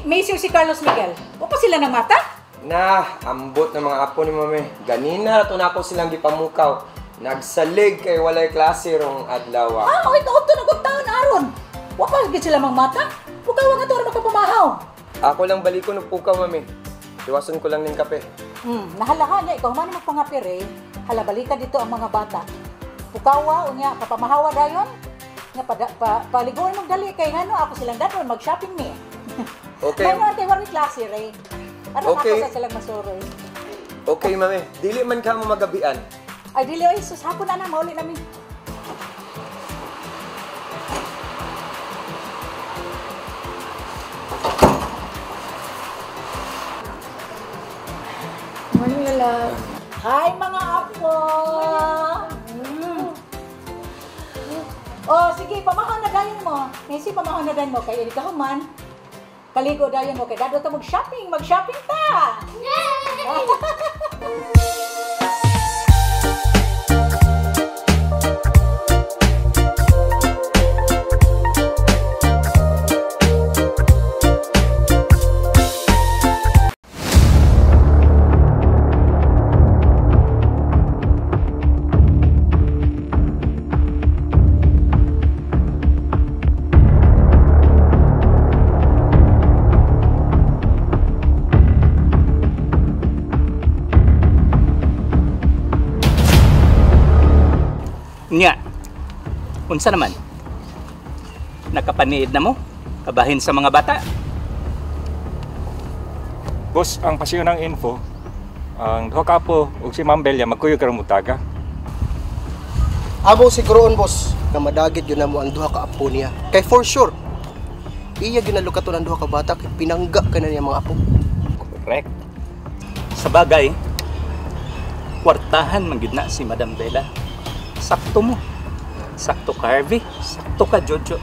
Macy si Carlos Miguel. O pa sila ng mata? Nah, ambot ng mga apo ni mami. Ganina rato na ako silang gipamukaw. Nagsalig kay walay klase rong adlaw. Okay, kaunto na kong taon aron. Wa pa gid sila mang mata. Pukaw nga to makapamahaw. Ako lang balikon og pukaw, mami. Iwason ko lang ning kape. Nahalahan niya ikaw man magpangapir eh. Hala balikan dito ang mga bata. Pukawa unya kapamahawa dayon. Nga paligoy mong dali kay ngano ako silang daton mag-shopping mi. Okay. May mga wari klase ray. Ano Okay. ako sa silang masuroy. Okay, mami. Dili man ka mo magabian. Ay dili oy sus hapon na mauli namin. Morning, Lala. Hi mga apo! Oh, sige, pamahon na dayon mo. Messi, pamahon na dayon mo. Kaya ikaw man, kaligo dayon mo. Kaya dado ta mag-shopping. Mag-shopping ta! Nga, unsa naman? Nakapaniid na mo? Kabahin sa mga bata? Boss, ang pasiyo ng info, ang duha ka po ug si Ma'am Belia magkuyog karong mutaga. Amo siguroon, boss, na madagit yun na mo ang duha ka apo niya. Kay for sure, iya ginalukaton ang duha ka bata kay pinangga ka na niya mga apo. Correct. Sa bagay, kwartahan man gid na si Madam Bella. Sakto mo. Sakto ka, Harvey. Sakto ka, Jojo.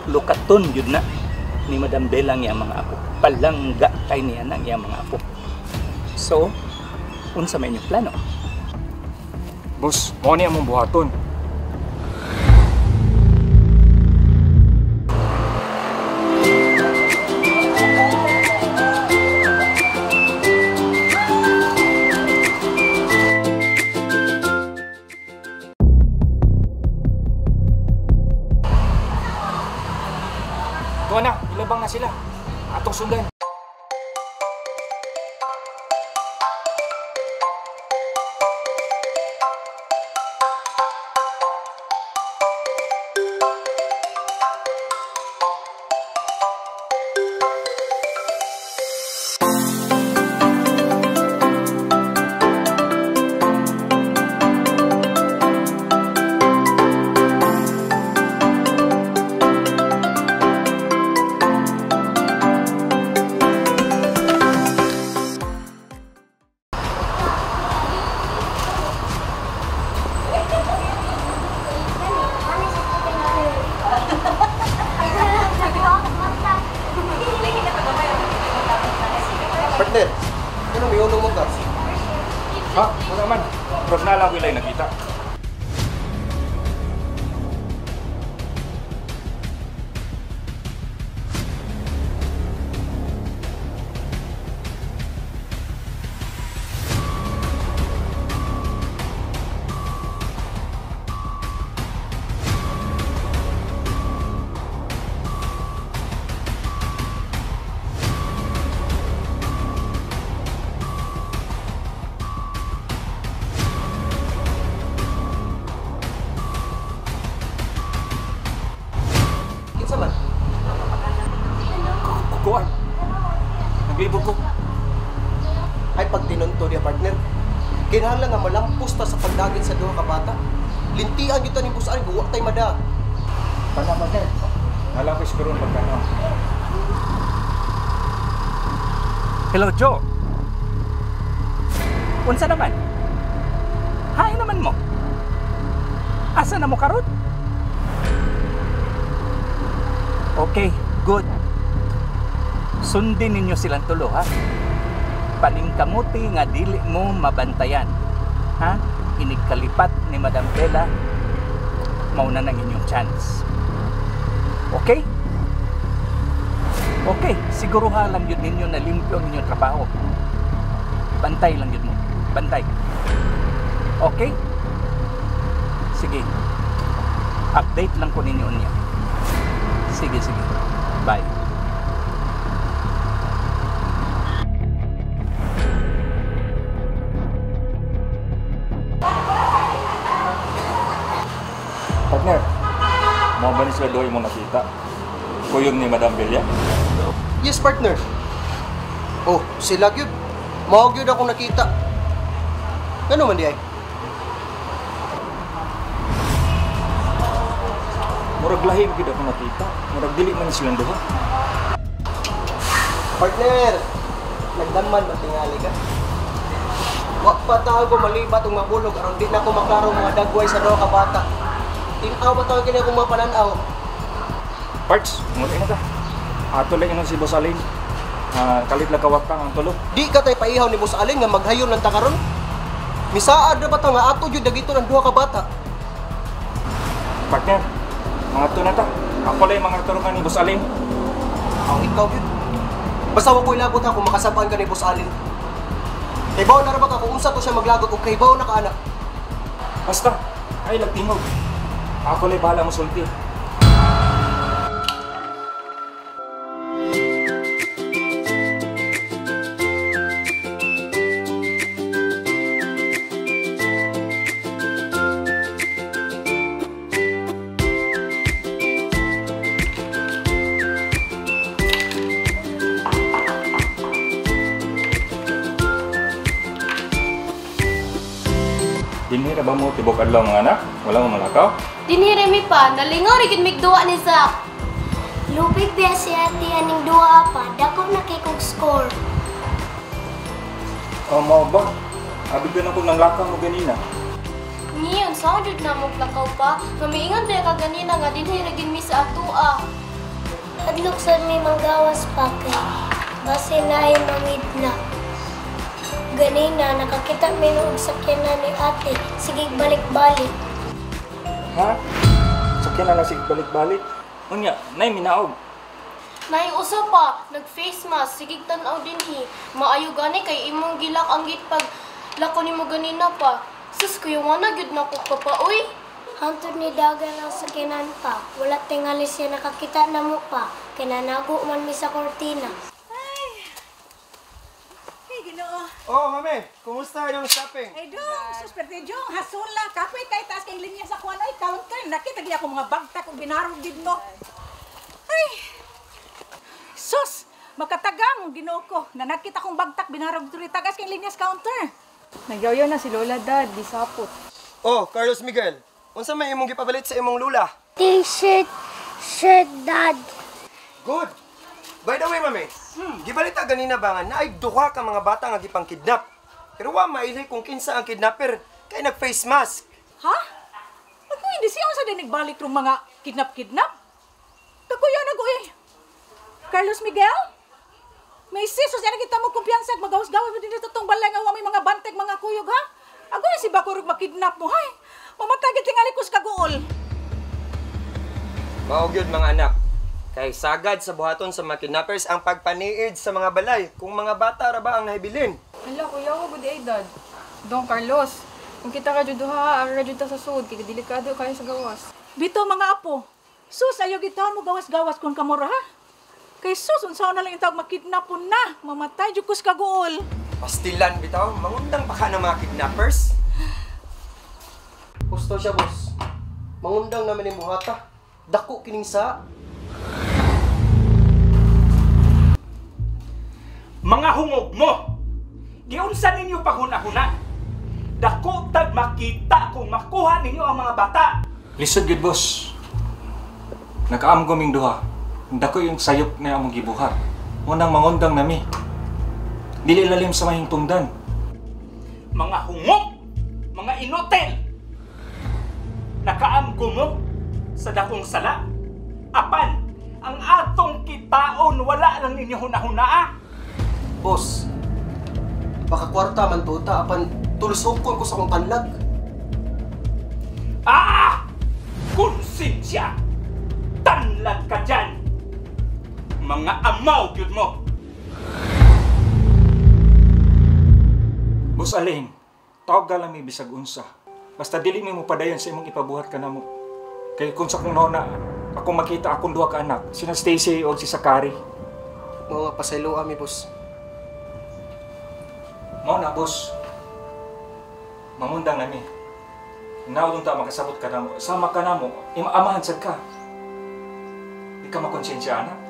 Lukaton yun na ni Madam Bella ang iyang mga apo. Palangga kay niya ng iyang mga apo. So, unsa may inyong plano? Boss, mo ni among buhaton. Tuwa na, ilabang na sila. Atong sundan. Partner, ano may unong mong gas? Ha? Wala man. Pero na lang wilay nakita. Kinsa man? Kukuan. Naglibog ko. Ay pag tinunto niya, partner, kinahanglan nga malampos ta sa pagdagit sa duha ka bata. Lintian gyud ta ni busan, guwa tay mada. Pana ba sir? Alam ko siguro pagkano. Hello, Joe. Unsa naman? Hain naman mo. Asa na mo karon? Okay, good. Sundin ninyo silang tulo, ha? Paningkamuti nga dili mo mabantayan. Ha? Inigkalipat ni Madam Bella, mauna nang inyong chance. Okay? Okay, siguruha lang yun ninyo na limpyo ang inyong trabaho. Bantay lang yun mo. Bantay. Okay? Sige. Update lang ko ninyo niya. Sige. Bye. Partner, mo ba ni sila doy mo nakita? Kuyog ni Madam Belia? Yes, partner. Oh, sila gyud. Mao gyud ako nakita. Ano man di ay? Murag lahi gyud ako nakita. Murag dili man silang duha. Partner, nagdaman ba tingali ka? Wa pa tao ko malibat ug mabulog aron di na ko maklaro mga dagway sa duha ka bata. Tinaw ba tawag kini akong mga pananaw? Parts, ngunit na ka. Ato lang yun si Boss Alin. Kalit lang kawaktang ang tulo. Di ka tay paihaw ni Boss Alin nga maghayon ng takaron. Misaad na ba ta nga ato jud dagito ng duha ka bata? Partner, mga to na ta. Ako lang yung mga turungan ni Boss Alin. Ang ikaw yun. Basta wa ko ilabot ha kung makasabaan ka ni Boss Alin. Kaybaw na ra ba ka kung unsa to siya maglagot o kaybaw na ka anak? Basta, ay lagtingog. Ako lang bahala mo sulti. Dinira ba mo tibok adlaw mga anak? Wala mo malakaw? Dinire mi pa, nalingaw rin migduwa ni Zach. Lupig biya si ate aning duha pa, dako na kay kong score. Mo ba? Abig na ako nang lakaw mo ganina. Ngayon, saan jud na mo plakaw pa? Mamiingan na ka ganina nga dinire gin mi sa atua. Adlok sa may manggawas pa kay base na yung mangid na. Ganina, nakakita mi nung sakyanan ni ate. Sige, balik-balik. Ha? Sakyan na lang sige balik-balik. Unya, nay minaog. Nay usa pa, nag-face mask, sigig tan-aw dinhi. Maayo gani kay imong gilak ang gitpag lako nimo ganina pa. Sus kuya wala gyud na ko papaoy. Hantod ni dagan ang sakyanan pa. Wala tingali siya nakakita na mo pa. Kinanago man mi sa kortina. Ginoo. Oh, mame, kumusta yung shopping? Ay dong, sus pertejong hasula kapoy kay taas kay linya sa kuan ay counter. Nakita di ako mga bagtak ug binarog gid mo. Ay. Sus, makatagang Ginoo ko. Na nakita kong bagtak binarog diri tagas kay linya sa counter. Nagyaw na si Lola Dad, di sapot. Oh, Carlos Miguel. Unsa may imong gipabalit sa imong lula? T-shirt, shirt, dad. Good. By the way, mame, gibalita ganina ba nga naay duha ka mga bata nga gipang-kidnap. Pero wa mailhay kung kinsa ang kidnapper kay nag-face mask. Ha? Ako hindi siya sa dinig balik rong mga kidnap-kidnap. Kakuya na ko eh. Carlos Miguel? May sisos yan kita mo kumpiyansa at magawas-gawas mo din dito itong balay nga may mga banteg mga kuyog ha? Ako na si Bakurog makidnap mo hay. Mamatay tingali ko sa kaguol. Mao gyud mga anak. Kay sagad sa buhaton sa mga kidnappers ang pagpaniid sa mga balay kung mga bata ra ba ang nahibilin. Hala, kuya ko gud ay Dad. Don Carlos, kung kita ka jud duha, ara jud ta sa sud, kay delikado kayo sa gawas. Bito mga apo. Sus, ayaw gitawon mo gawas-gawas kung kamura ha? Kay sus, unsaon na lang itawag makidnapon na. Mamatay jud ko sa kaguol. Pastilan bitaw, mangundang baka ng mga kidnappers. Gusto siya, boss. Mangundang namin yung buhata. Dako kining sa. Mga hungog mo! Giunsa ninyo pahuna-huna? Dako tag makita kung makuha ninyo ang mga bata. Lisod gid boss. Nakaam guming duha. Dako yung sayop na among gibuhat. Unang mangundang nami. Dili lalim sa mahing tungdan. Mga hungog! Mga inutil! Nakaamgo mo sa dakong sala? Apan, ang atong kitaon wala lang ninyo huna-hunaa. Boss, baka kwarta man tuta, apan tulusokon ko sa akong panlag. Konsensya! Tanlag ka dyan! Mga mga amaw gyud mo. Boss Alain, tawag ka lang may bisag unsa. Basta dili mo padayon sa imong ipabuhat ka na mo. Kaya kung sa kung na ako makita akong duha ka anak, sina Stacy o si Sakari. Mga pasaylo ami, boss. Mao na, boss. Mangundang nami. Naudong ta makasabot ka na mo. Sama ka na mo, amahan sad ka. Di ka makonsensya, anak.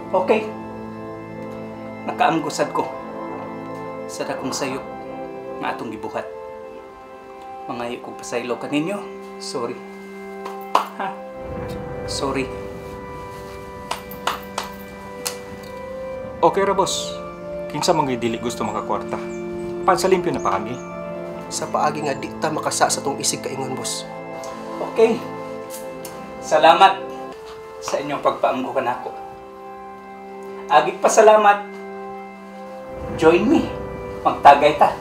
Okay. Nakaamgusad ko sa dakong sayop nga atong gibuhat. Mangayo kong pasaylo ka ninyo. Sorry. Ha? Sorry. Okay ra, boss. Kinsa man dili gusto makakwarta. Pansalimpyo na pa kami. Sa paagi nga di ta makasa sa tong isig kaingon, boss. Okay. Salamat sa inyong pagpaamgo ka nako. Agit pasalamat. Join me. Magtagay ta.